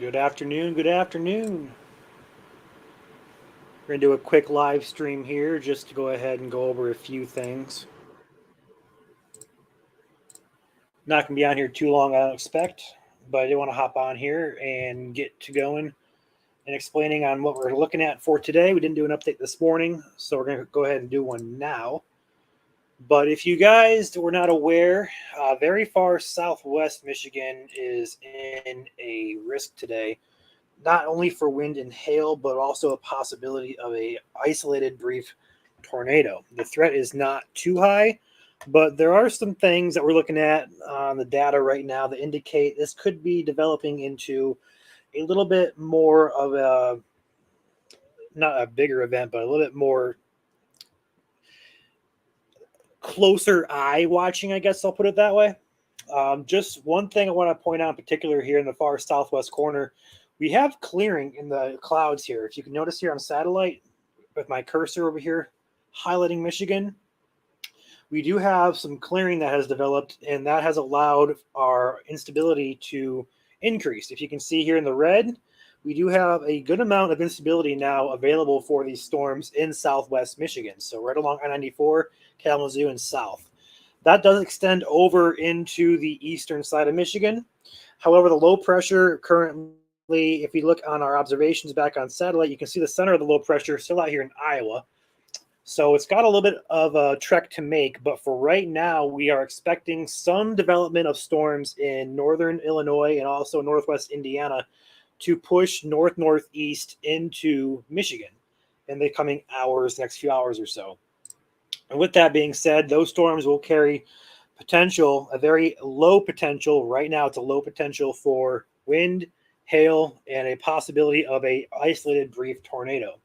Good afternoon. Good afternoon. We're going to do a quick live stream here just to go ahead and go over a few things. Not going to be on here too long, I don't expect, but I do want to hop on here and get to going and explaining on what we're looking at for today. We didn't do an update this morning, so we're going to go ahead and do one now. But if you guys were not aware, very far southwest Michigan is in a risk today, not only for wind and hail, but also a possibility of a isolated brief tornado. The threat is not too high, but there are some things that we're looking at on the data right now that indicate this could be developing into a little bit more of a, not a bigger event, but a little bit more closer eye watching, I guess I'll put it that way. Just one thing I want to point out in particular here in the far southwest corner, we have clearing in the clouds here. If you can notice here on satellite with my cursor over here highlighting Michigan, we do have some clearing that has developed, and that has allowed our instability to increase. If you can see here in the red, we do have a good amount of instability now available for these storms in southwest Michigan. So right along I-94, Kalamazoo, and south. That does extend over into the eastern side of Michigan. However, the low pressure currently, if you look on our observations back on satellite, you can see the center of the low pressure still out here in Iowa. So it's got a little bit of a trek to make, but for right now, we are expecting some development of storms in northern Illinois and also northwest Indiana to push northeast into Michigan in the coming hours, next few hours or so. And with that being said, those storms will carry potential, a very low potential. Right now, it's a low potential for wind, hail, and a possibility of a isolated brief tornado.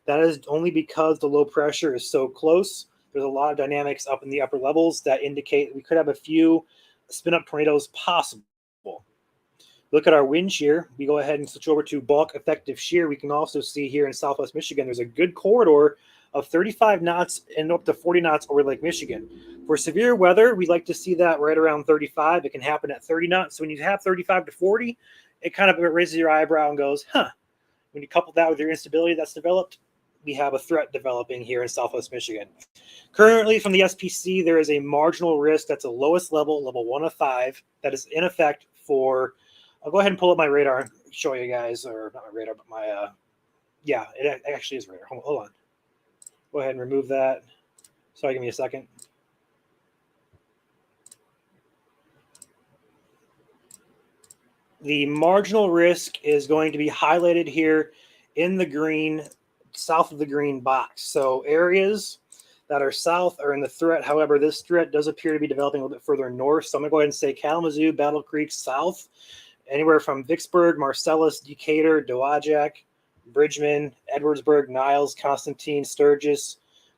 That is only because the low pressure is so close. There's a lot of dynamics up in the upper levels that indicate we could have a few spin-up tornadoes possible. Look at our wind shear. We go ahead and switch over to bulk effective shear. We can also see here in southwest Michigan, there's a good corridor of 35 knots and up to 40 knots over Lake Michigan. For severe weather, we like to see that right around 35. It can happen at 30 knots. So when you have 35 to 40, it kind of raises your eyebrow and goes, huh. When you couple that with your instability that's developed, we have a threat developing here in southwest Michigan. Currently, from the SPC, there is a marginal risk that's the lowest level, level 1 of 5, that is in effect for, I'll go ahead and pull up my radar and show you guys, or not my radar, but my, yeah, it actually is radar. Hold on. Go ahead and remove that. Sorry, give me a second. The marginal risk is going to be highlighted here in the green, south of the green box. So areas that are south are in the threat. However, this threat does appear to be developing a little bit further north. So I'm going to go ahead and say Kalamazoo, Battle Creek, south, anywhere from Vicksburg, Marcellus, Decatur, Dowagiac, Bridgman, Edwardsburg, Niles, Constantine, Sturgis,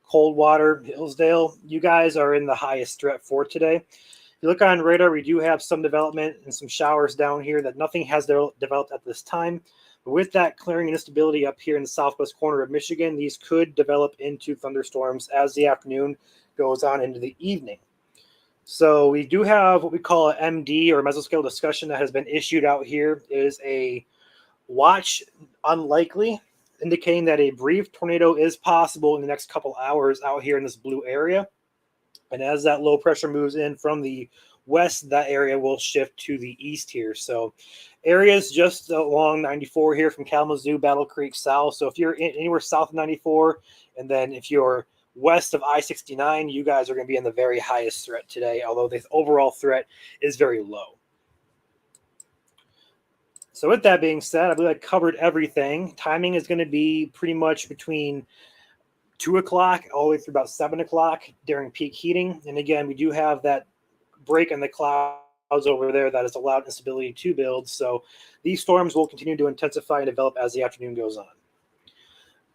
Coldwater, Hillsdale. You guys are in the highest threat for today. If you look on radar, we do have some development and some showers down here that nothing has developed at this time. But with that clearing and instability up here in the southwest corner of Michigan, these could develop into thunderstorms as the afternoon goes on into the evening. So we do have what we call an MD, or mesoscale discussion, that has been issued out here. It is a watch unlikely, indicating that a brief tornado is possible in the next couple hours out here in this blue area. And as that low pressure moves in from the west, that area will shift to the east here. So areas just along 94 here from Kalamazoo, Battle Creek, south. So if you're anywhere south of 94, and then if you're west of I-69, you guys are going to be in the very highest threat today, although the overall threat is very low. So with that being said, I believe I covered everything. Timing is going to be pretty much between 2 o'clock all the way through about 7 o'clock during peak heating. And again, we do have that break in the clouds over there that has allowed instability to build. So these storms will continue to intensify and develop as the afternoon goes on.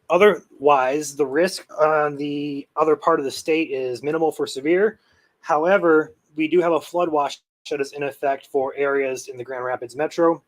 Otherwise, the risk on the other part of the state is minimal for severe. However, we do have a flood watch that is in effect for areas in the Grand Rapids metro.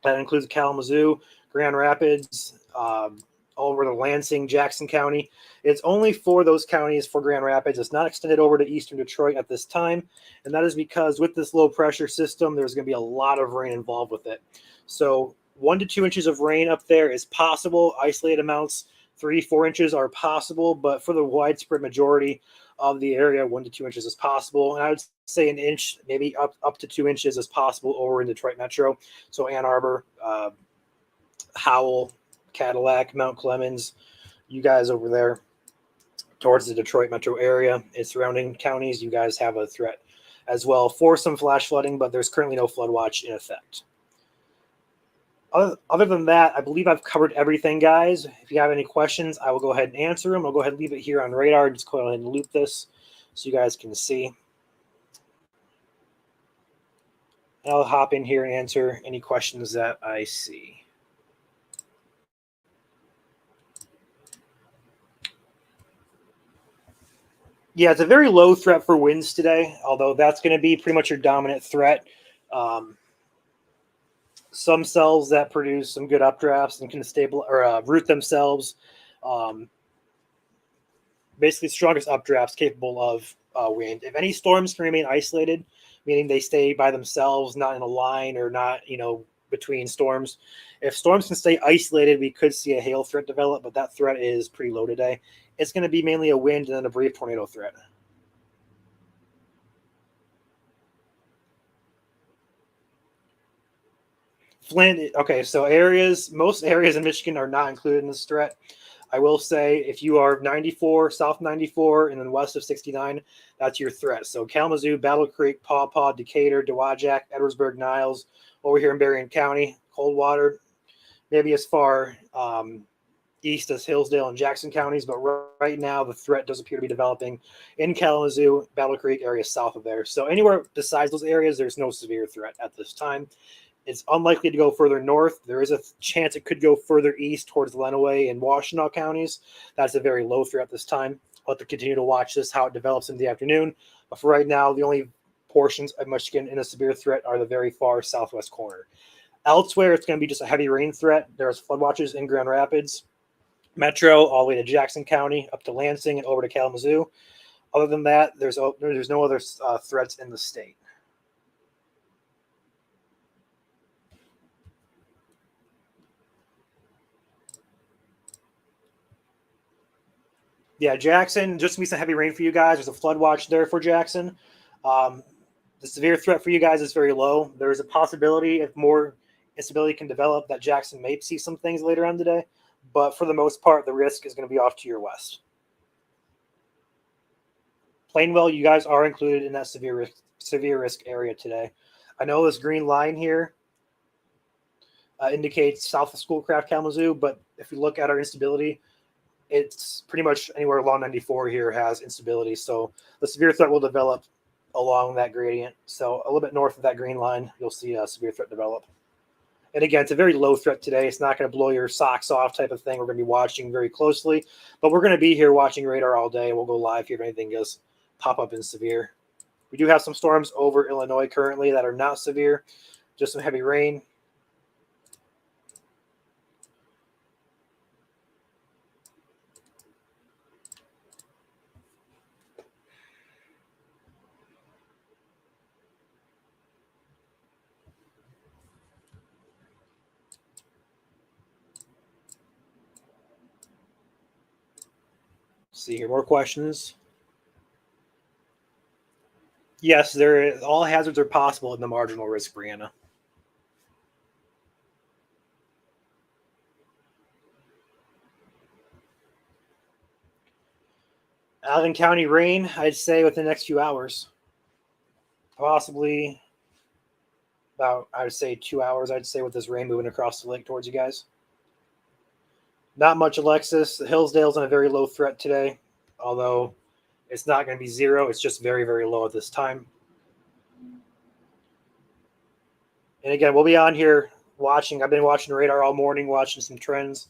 That includes Kalamazoo, Grand Rapids, all over the Lansing, Jackson County. It's only for those counties for Grand Rapids. It's not extended over to eastern Detroit at this time. And that is because with this low pressure system, there's going to be a lot of rain involved with it. So 1 to 2 inches of rain up there is possible. Isolated amounts, 3-4 inches are possible, but for the widespread majority of the area, 1 to 2 inches is possible. And I would say an inch, maybe up to 2 inches is possible over in Detroit Metro. So Ann Arbor, Howell, Cadillac, Mount Clemens, you guys over there towards the Detroit metro area and surrounding counties, you guys have a threat as well for some flash flooding, but there's currently no flood watch in effect. Other than that, I believe I've covered everything, guys. If you have any questions, I will go ahead and answer them. I'll go ahead and leave it here on radar. Just go ahead and loop this so you guys can see. And I'll hop in here and answer any questions that I see. Yeah, it's a very low threat for winds today, although that's going to be pretty much your dominant threat. Some cells that produce some good updrafts and can root themselves. Basically, strongest updrafts capable of wind. If any storms can remain isolated, meaning they stay by themselves, not in a line or not, between storms. If storms can stay isolated, we could see a hail threat develop, but that threat is pretty low today. It's going to be mainly a wind and then a brief tornado threat. Flint, okay, so most areas in Michigan are not included in this threat. I will say if you are 94, South 94, and then west of 69, that's your threat. So Kalamazoo, Battle Creek, Paw Paw, Decatur, Dowagiac, Edwardsburg, Niles, over here in Berrien County, Coldwater, maybe as far east as Hillsdale and Jackson counties, but right now the threat does appear to be developing in Kalamazoo, Battle Creek area south of there. So anywhere besides those areas, there's no severe threat at this time. It's unlikely to go further north. There is a chance it could go further east towards Lenawee and Washtenaw counties. That's a very low threat this time. I'll have to continue to watch this, how it develops in the afternoon. But for right now, the only portions of Michigan in a severe threat are the very far southwest corner. Elsewhere, it's going to be just a heavy rain threat. There's flood watches in Grand Rapids, Metro, all the way to Jackson County, up to Lansing, and over to Kalamazoo. Other than that, there's no other threats in the state. Yeah, Jackson, just to be some heavy rain for you guys. There's a flood watch there for Jackson. The severe threat for you guys is very low. There's a possibility, if more instability can develop, that Jackson may see some things later on today. But for the most part, the risk is going to be off to your west. Plainwell, you guys are included in that severe risk area today. I know this green line here indicates south of Schoolcraft, Kalamazoo, but if you look at our instability, it's pretty much anywhere along 94 here has instability. So the severe threat will develop along that gradient. So a little bit north of that green line, you'll see a severe threat develop. And again, it's a very low threat today. It's not going to blow your socks off type of thing. We're going to be watching very closely, but we're going to be here watching radar all day. We'll go live here if anything does pop up in severe. We do have some storms over Illinois currently that are not severe, just some heavy rain. See here, more questions. Yes, all hazards are possible in the marginal risk, Brianna. Allen County rain, I'd say within the next few hours. Possibly about, I would say 2 hours, I'd say, with this rain moving across the lake towards you guys. Not much, Alexis. Hillsdale's on a very low threat today, although it's not going to be zero. It's just very, very low at this time. And again, we'll be on here watching. I've been watching radar all morning, watching some trends.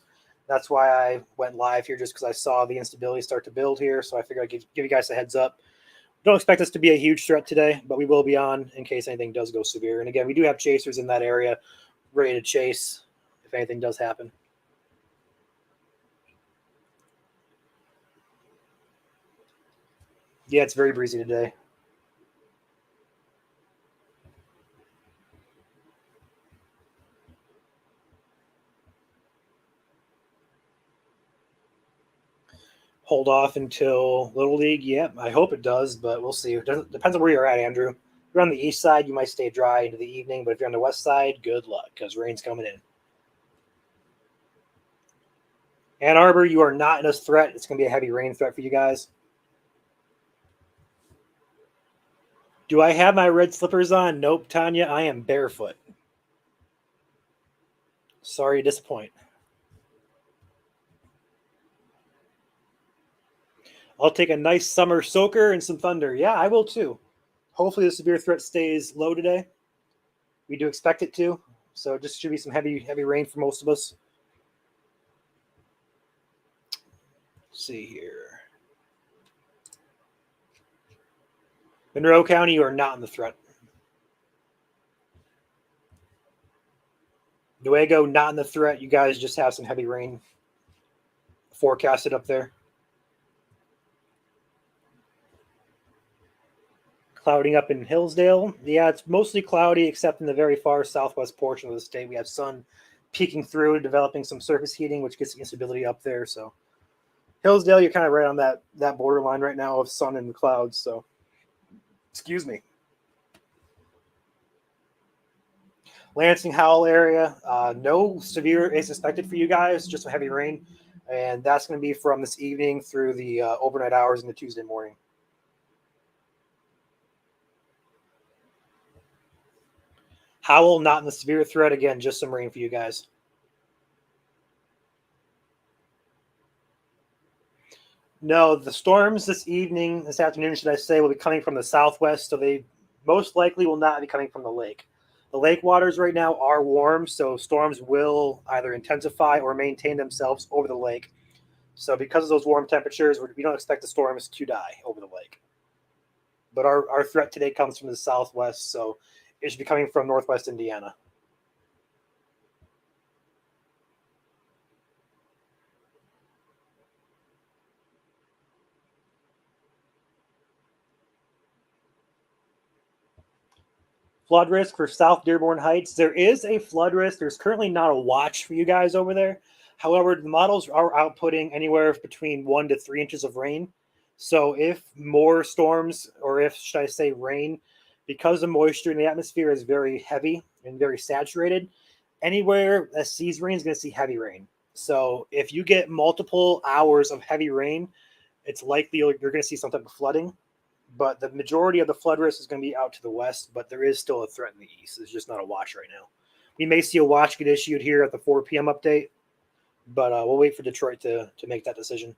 That's why I went live here, just because I saw the instability start to build here. So I figured I'd give you guys a heads up. Don't expect this to be a huge threat today, but we will be on in case anything does go severe. And again, we do have chasers in that area ready to chase if anything does happen. Yeah, it's very breezy today. hold off until Little League. Yep, I hope it does, but we'll see. It depends on where you're at, Andrew. If you're on the east side, you might stay dry into the evening, but if you're on the west side, good luck because rain's coming in. Ann Arbor, you are not in a threat. It's going to be a heavy rain threat for you guys. Do I have my red slippers on? Nope, Tanya. I am barefoot. Sorry to disappoint. I'll take a nice summer soaker and some thunder. Yeah, I will too. Hopefully the severe threat stays low today. We do expect it to. So just should be some heavy rain for most of us. Let's see here. Monroe County, you are not in the threat. Nuevo, not in the threat. You guys just have some heavy rain forecasted up there. Clouding up in Hillsdale. Yeah, it's mostly cloudy except in the very far southwest portion of the state. We have sun peeking through, developing some surface heating, which gets the instability up there. So Hillsdale, you're kind of right on that borderline right now of sun and clouds. So, excuse me. Lansing, Howell area, no severe is expected for you guys, just some heavy rain. And that's going to be from this evening through the overnight hours into Tuesday morning. Howell, not in the severe threat. Again, just some rain for you guys. No, the storms this afternoon, should I say, will be coming from the southwest, so they most likely will not be coming from the lake. The lake waters right now are warm, so storms will either intensify or maintain themselves over the lake. So because of those warm temperatures, we don't expect the storms to die over the lake. But our threat today comes from the southwest, so it should be coming from northwest Indiana. Flood risk for South Dearborn Heights. There is a flood risk. There's currently not a watch for you guys over there. However, the models are outputting anywhere between 1 to 3 inches of rain. So if more storms, or if, should I say, rain, because the moisture in the atmosphere is very heavy and very saturated, anywhere that sees rain is going to see heavy rain. So if you get multiple hours of heavy rain, it's likely you're going to see some type of flooding. But the majority of the flood risk is going to be out to the west, but there is still a threat in the east. It's just not a watch right now. We may see a watch get issued here at the 4 p.m. update, but we'll wait for Detroit to make that decision.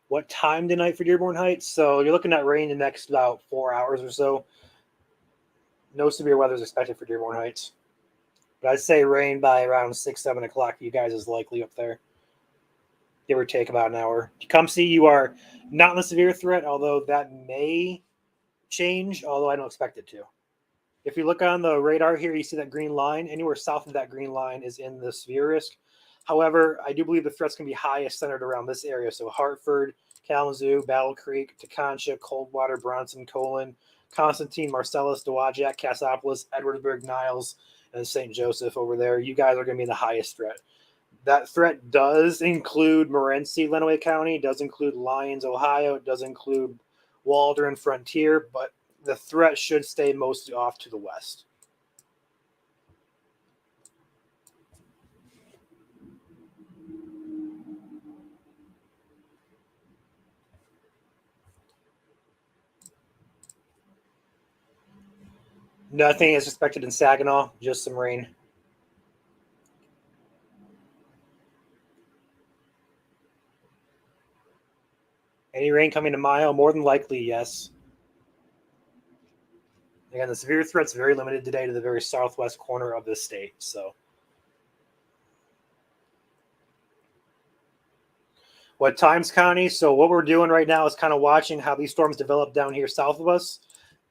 What time tonight for Dearborn Heights? So you're looking at rain in the next about 4 hours or so. No severe weather is expected for Dearborn Heights. But I'd say rain by around 6, 7 o'clock for you guys is likely up there. Give or take about an hour. Tecumseh, you are not in a severe threat, although that may change, although I don't expect it to. If you look on the radar here, you see that green line. Anywhere south of that green line is in the severe risk. However, I do believe the threats can be highest centered around this area. So Hartford, Kalamazoo, Battle Creek, Tecontia, Coldwater, Bronson, Colon, Constantine, Marcellus, Dowagiac, Cassopolis, Edwardsburg, Niles, and St. Joseph over there. You guys are going to be in the highest threat. That threat does include Morenci, Lenawee County, does include Lyons, Ohio, it does include Waldron, Frontier, but the threat should stay mostly off to the west. Nothing is expected in Saginaw, just some rain. Any rain coming to Mayo? More than likely, yes. Again, the severe threat's very limited today to the very southwest corner of the state. So, what times, Connie? So, what we're doing right now is kind of watching how these storms develop down here south of us.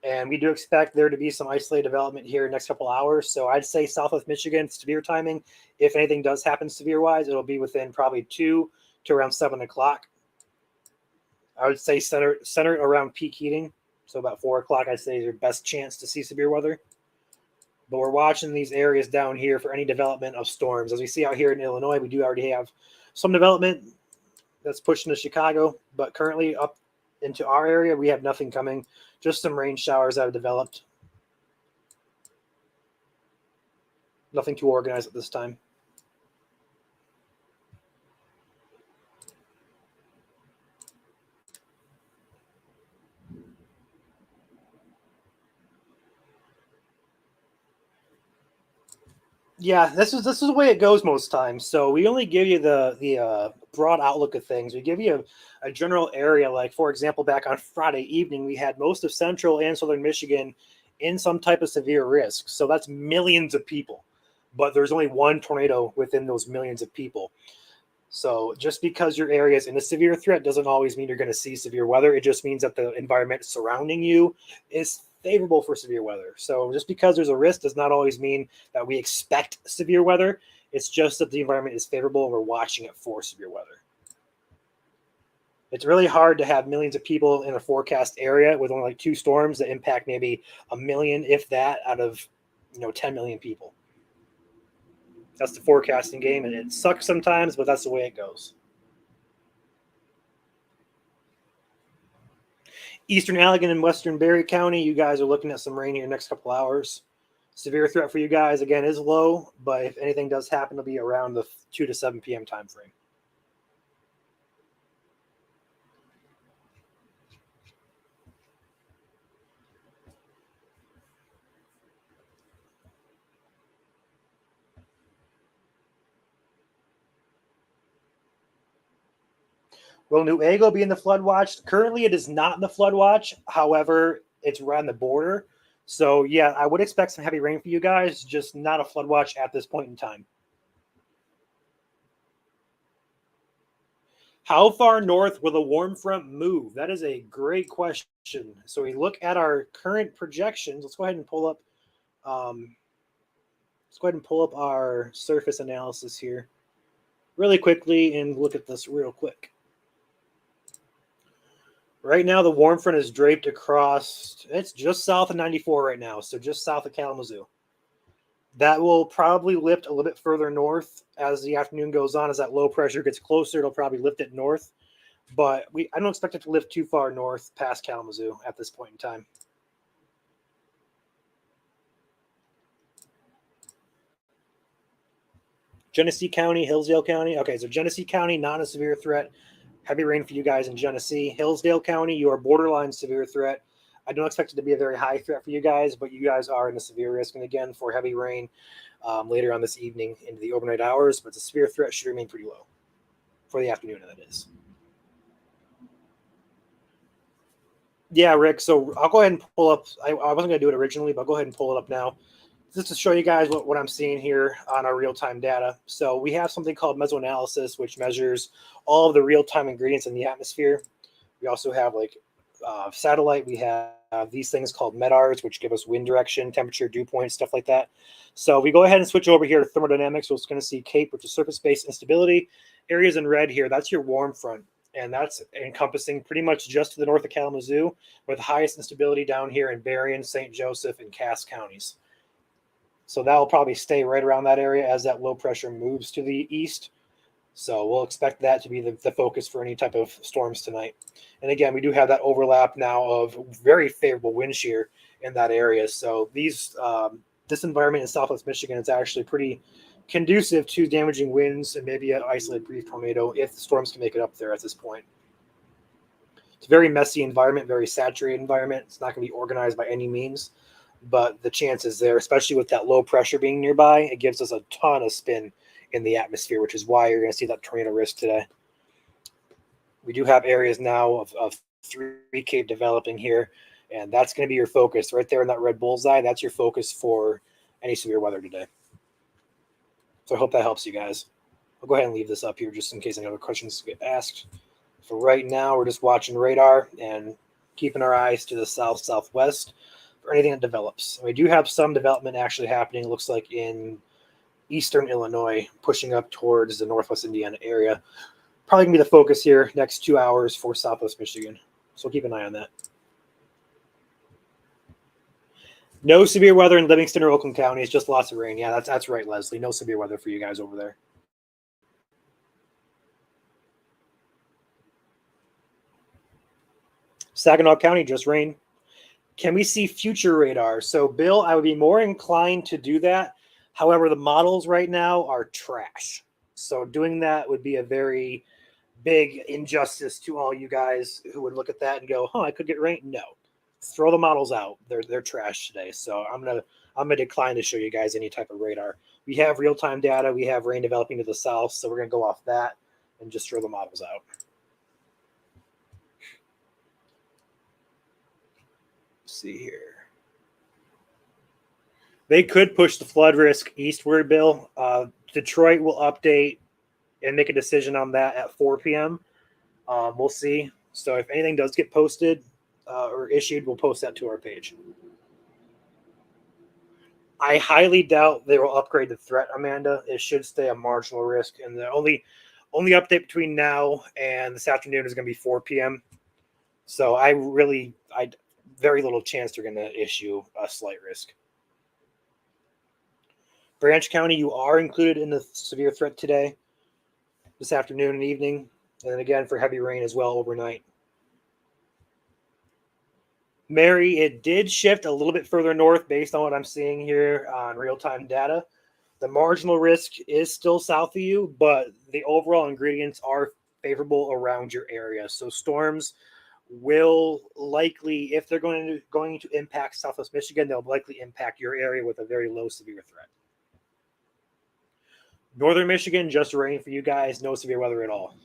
And we do expect there to be some isolated development here in the next couple hours. So, I'd say southwest Michigan, severe timing. If anything does happen severe wise, it'll be within probably 2 to around 7 o'clock. I would say center around peak heating. So about 4 o'clock, I'd say is your best chance to see severe weather. But we're watching these areas down here for any development of storms. As we see out here in Illinois, we do already have some development that's pushing to Chicago, but currently up into our area, we have nothing coming, just some rain showers that have developed. Nothing too organized at this time. Yeah, this is the way it goes most times. So we only give you the broad outlook of things. We give you a general area. Like for example, back on Friday evening, we had most of central and southern Michigan in some type of severe risk. So that's millions of people, but there's only one tornado within those millions of people. So just because your area is in a severe threat doesn't always mean you're going to see severe weather. It just means that the environment surrounding you is favorable for severe weather. So just because there's a risk does not always mean that we expect severe weather. It's just that the environment is favorable and we're watching it for severe weather. It's really hard to have millions of people in a forecast area with only like 2 storms that impact maybe a million, if that, out of 10 million people. That's the forecasting game, and it sucks sometimes, but that's the way it goes. Eastern Allegan and Western Barry County, you guys are looking at some rain here next couple hours. Severe threat for you guys, again, is low, but if anything does happen, it'll be around the 2 to 7 p.m. time frame. Will Newaygo be in the flood watch? Currently, it is not in the flood watch. However, it's right on the border. So, yeah, I would expect some heavy rain for you guys, just not a flood watch at this point in time. How far north will the warm front move? That is a great question. So we look at our current projections. Let's go ahead and pull up. Let's go ahead and pull up our surface analysis here really quickly and look at this real quick. Right now, the warm front is draped across. It's just south of 94 right now, so just south of Kalamazoo. That will probably lift a little bit further north as the afternoon goes on. As that low pressure gets closer, it'll probably lift it north. But I don't expect it to lift too far north past Kalamazoo at this point in time. Genesee County, Hillsdale County. Okay, so Genesee County, not a severe threat. Heavy rain for you guys in Genesee. Hillsdale County, you are borderline severe threat. I don't expect it to be a very high threat for you guys, but you guys are in a severe risk. And again, for heavy rain later on this evening into the overnight hours, but the severe threat should remain pretty low for the afternoon, that is. Yeah, Rick. So I'll go ahead and pull up. I wasn't going to do it originally, but I'll go ahead and pull it up now. Just to show you guys what I'm seeing here on our real-time data. So we have something called mesoanalysis, which measures all of the real-time ingredients in the atmosphere. We also have like satellite. We have these things called MEDARs, which give us wind direction, temperature, dew points, stuff like that. So we go ahead and switch over here to thermodynamics. We're going to see CAPE, which is surface-based instability. Areas in red here, that's your warm front. And that's encompassing pretty much just to the north of Kalamazoo, with the highest instability down here in Berrien, St. Joseph, and Cass counties. So that will probably stay right around that area as that low pressure moves to the east. So we'll expect that to be the focus for any type of storms tonight. And again, we do have that overlap now of very favorable wind shear in that area. So this environment in Southwest Michigan is actually pretty conducive to damaging winds and maybe an isolated brief tornado if the storms can make it up there at this point. It's a very messy environment, very saturated environment. It's not going to be organized by any means, but the chance is there, especially with that low pressure being nearby. It gives us a ton of spin in the atmosphere, which is why you're going to see that tornado risk today. We do have areas now of 3 CAPE developing here, and that's going to be your focus right there in that red bullseye. That's your focus for any severe weather today. So I hope that helps you guys. I'll go ahead and leave this up here just in case any other questions get asked. For right now, we're just watching radar and keeping our eyes to the south-southwest for anything that develops. We do have some development actually happening, it looks like, in eastern Illinois, pushing up towards the northwest Indiana area. Probably going to be the focus here next 2 hours for southwest Michigan. So keep an eye on that. No severe weather in Livingston or Oakland County. It's just lots of rain. Yeah, that's right, Leslie. No severe weather for you guys over there. Saginaw County, just rain. Can we see future radar? So, Bill, I would be more inclined to do that. However, the models right now are trash. So, doing that would be a very big injustice to all you guys who would look at that and go, "Huh, I could get rain." No, throw the models out. They're trash today. So, I'm gonna decline to show you guys any type of radar. We have real time data. We have rain developing to the south, so we're gonna go off that and just throw the models out. See here. They could push the flood risk eastward, Bill. Detroit will update and make a decision on that at 4 p.m. We'll see. So if anything does get posted or issued, we'll post that to our page. I highly doubt they will upgrade the threat, Amanda. It should stay a marginal risk. And the only update between now and this afternoon is going to be 4 p.m. So I very little chance they're going to issue a slight risk. Branch County, you are included in the severe threat today, this afternoon and evening, and then again for heavy rain as well overnight. Mary, it did shift a little bit further north based on what I'm seeing here on real-time data. The marginal risk is still south of you, but the overall ingredients are favorable around your area. So storms will likely, if they're going to impact Southwest Michigan, they'll likely impact your area with a very low severe threat. Northern Michigan, just rain for you guys. No severe weather at all.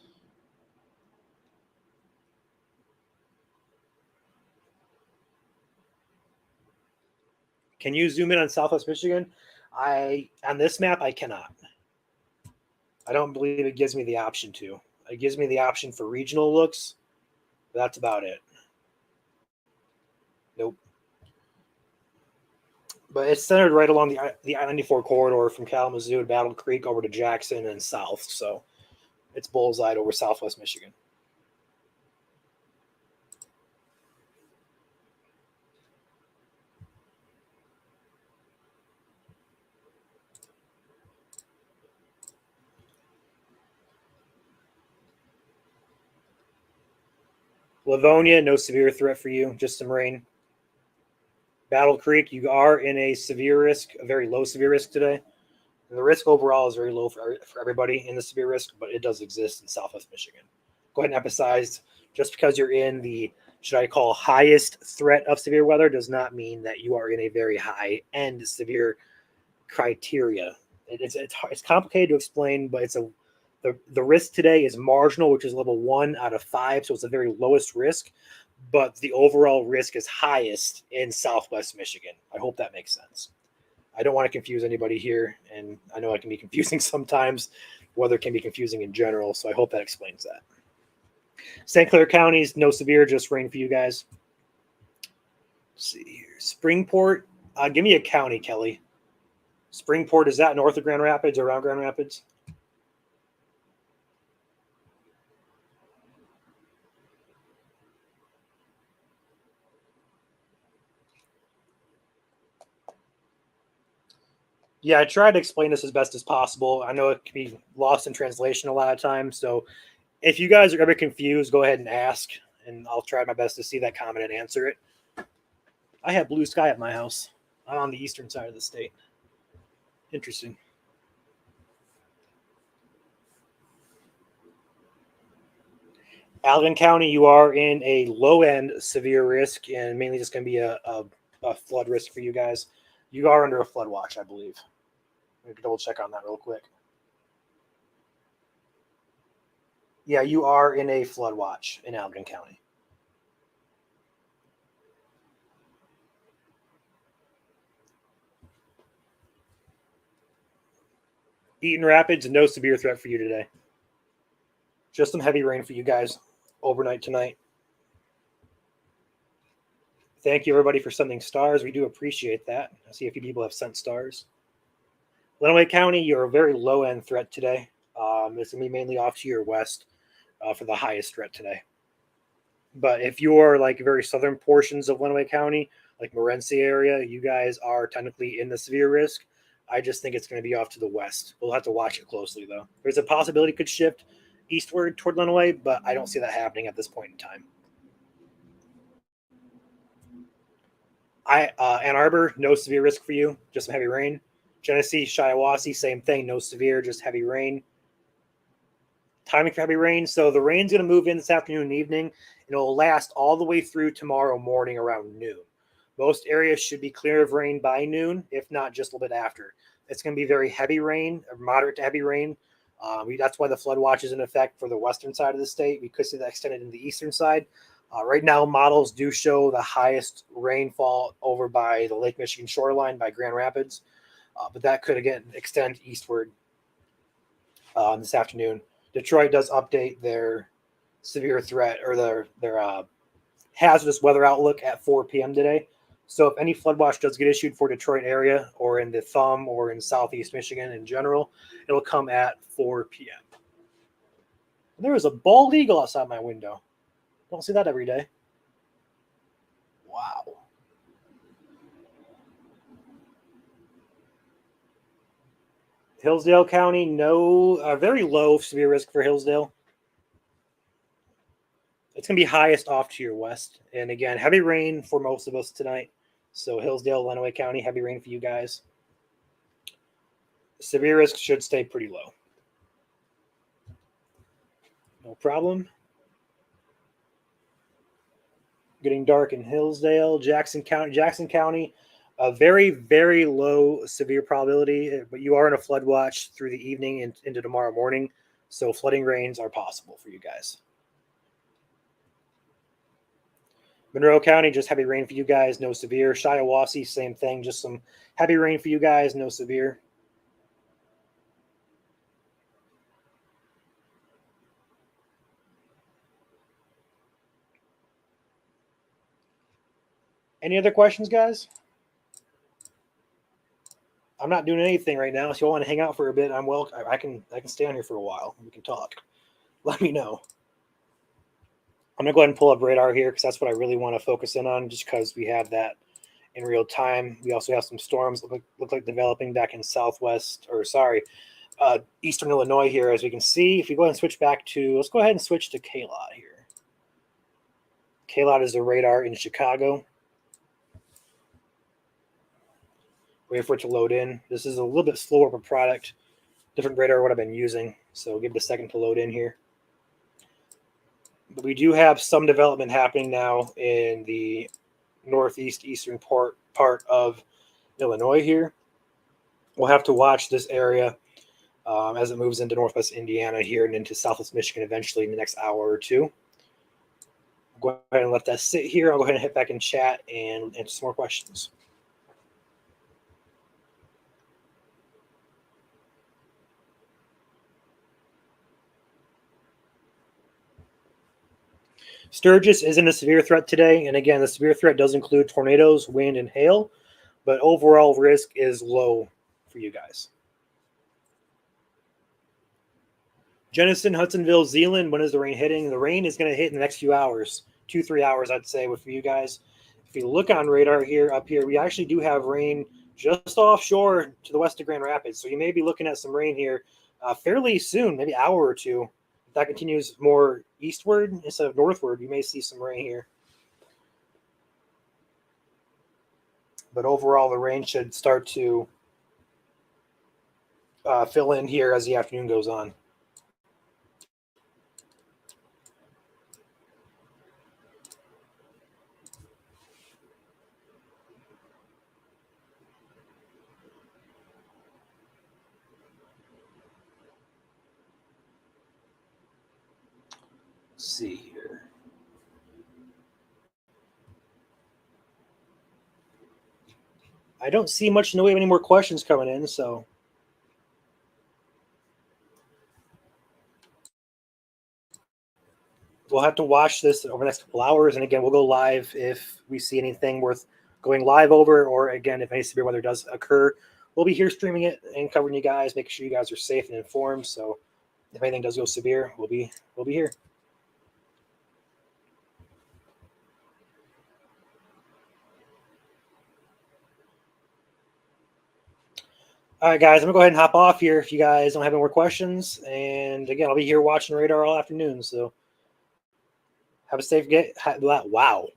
Can you zoom in on Southwest Michigan? On this map, I cannot. I don't believe it gives me the option to. It gives me the option for regional looks. But that's about it. Nope. But it's centered right along the I-94 corridor from Kalamazoo to Battle Creek over to Jackson and south. So it's bullseye over Southwest Michigan. Livonia, no severe threat for you, just some rain. Battle Creek, you are in a severe risk, a very low severe risk today. And the risk overall is very low for everybody in the severe risk, but it does exist in Southwest Michigan. Go ahead and emphasize, just because you're in the, should I call, highest threat of severe weather does not mean that you are in a very high end severe criteria. It's complicated to explain, but the risk today is marginal, which is level 1 out of 5, so it's the very lowest risk, but the overall risk is highest in Southwest Michigan. I hope that makes sense. I don't want to confuse anybody here, and I know it can be confusing sometimes. Weather can be confusing in general, so I hope that explains that. St. Clair County's no severe, just rain for you guys. Let's see here. Springport, give me a county, Kelly. Springport, is that north of Grand Rapids or around Grand Rapids? Yeah, I tried to explain this as best as possible. I know it can be lost in translation a lot of times. So if you guys are ever confused, go ahead and ask, and I'll try my best to see that comment and answer it. I have blue sky at my house. I'm on the eastern side of the state. Interesting. Allegan County, you are in a low-end severe risk, and mainly just going to be a flood risk for you guys. You are under a flood watch, I believe. Let me double check on that real quick. Yeah, you are in a flood watch in Allegan County. Eaton Rapids, no severe threat for you today. Just some heavy rain for you guys overnight tonight. Thank you, everybody, for sending stars. We do appreciate that. I see a few people have sent stars. Lenawee County, you're a very low-end threat today. It's going to be mainly off to your west for the highest threat today. But if you're like very southern portions of Lenawee County, like Morenci area, you guys are technically in the severe risk. I just think it's going to be off to the west. We'll have to watch it closely, though. There's a possibility it could shift eastward toward Illinois, but I don't see that happening at this point in time. Ann Arbor, no severe risk for you, just some heavy rain. Genesee, Shiawassee, same thing, no severe, just heavy rain. Timing for heavy rain. So the rain's going to move in this afternoon and evening, and it'll last all the way through tomorrow morning around noon. Most areas should be clear of rain by noon, if not just a little bit after. It's going to be very heavy rain, or moderate to heavy rain. That's why the flood watch is in effect for the western side of the state. We could see that extended in the eastern side. Right now, models do show the highest rainfall over by the Lake Michigan shoreline by Grand Rapids, but that could again extend eastward this afternoon. Detroit does update their severe threat or their hazardous weather outlook at 4 p.m. today. So if any flood watch does get issued for Detroit area or in the Thumb or in southeast Michigan in general, it'll come at 4 p.m. There was a bald eagle outside my window. Don't see that every day. Wow. Hillsdale County, no, very low severe risk for Hillsdale. It's going to be highest off to your west. And again, heavy rain for most of us tonight. So Hillsdale, Lenawee County, heavy rain for you guys. Severe risk should stay pretty low. No problem. Getting dark in Hillsdale, Jackson County, a very, very low severe probability, but you are in a flood watch through the evening and into tomorrow morning. So flooding rains are possible for you guys. Monroe County, just heavy rain for you guys, no severe. Shiawassee, same thing, just some heavy rain for you guys, no severe. Any other questions, guys? I'm not doing anything right now. So if you want to hang out for a bit, I'm well. I can stay on here for a while. We can talk. Let me know. I'm gonna go ahead and pull up radar here because that's what I really want to focus in on, just because we have that in real time. We also have some storms look like developing back in eastern Illinois here, as we can see. If we go ahead and switch back to, let's go ahead and switch to KLOT here. KLOT is the radar in Chicago. Wait for it to load in. This is a little bit slower of a product, different radar what I've been using. So give it a second to load in here. But we do have some development happening now in the eastern part of Illinois here. We'll have to watch this area as it moves into northwest Indiana here and into southwest Michigan eventually in the next hour or two. I'll go ahead and let that sit here. I'll go ahead and hit back in chat and answer some more questions. Sturgis isn't a severe threat today. And again, the severe threat does include tornadoes, wind, and hail. But overall risk is low for you guys. Jenison, Hudsonville, Zeeland, when is the rain hitting? The rain is going to hit in the next few hours, 2-3 hours, I'd say, with you guys. If you look on radar here, up here, we actually do have rain just offshore to the west of Grand Rapids. So you may be looking at some rain here fairly soon, maybe an hour or two. If that continues more eastward instead of northward, you may see some rain here. But overall, the rain should start to fill in here as the afternoon goes on. Let's see here. I don't see much in the way of any more questions coming in, so we'll have to watch this over the next couple hours. And again, we'll go live if we see anything worth going live over, or again, if any severe weather does occur, we'll be here streaming it and covering you guys, making sure you guys are safe and informed. So if anything does go severe, we'll be here. All right, guys, I'm gonna go ahead and hop off here if you guys don't have any more questions. And again, I'll be here watching Radar all afternoon. So have a safe wow.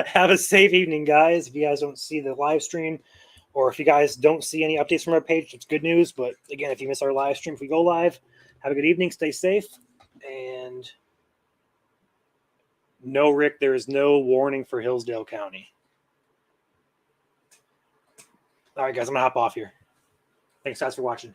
Have a safe evening, guys. If you guys don't see the live stream, or if you guys don't see any updates from our page, it's good news. But again, if you miss our live stream, if we go live, have a good evening, stay safe, and no, Rick, there is no warning for Hillsdale County. All right, guys, I'm gonna hop off here. Thanks, guys, for watching.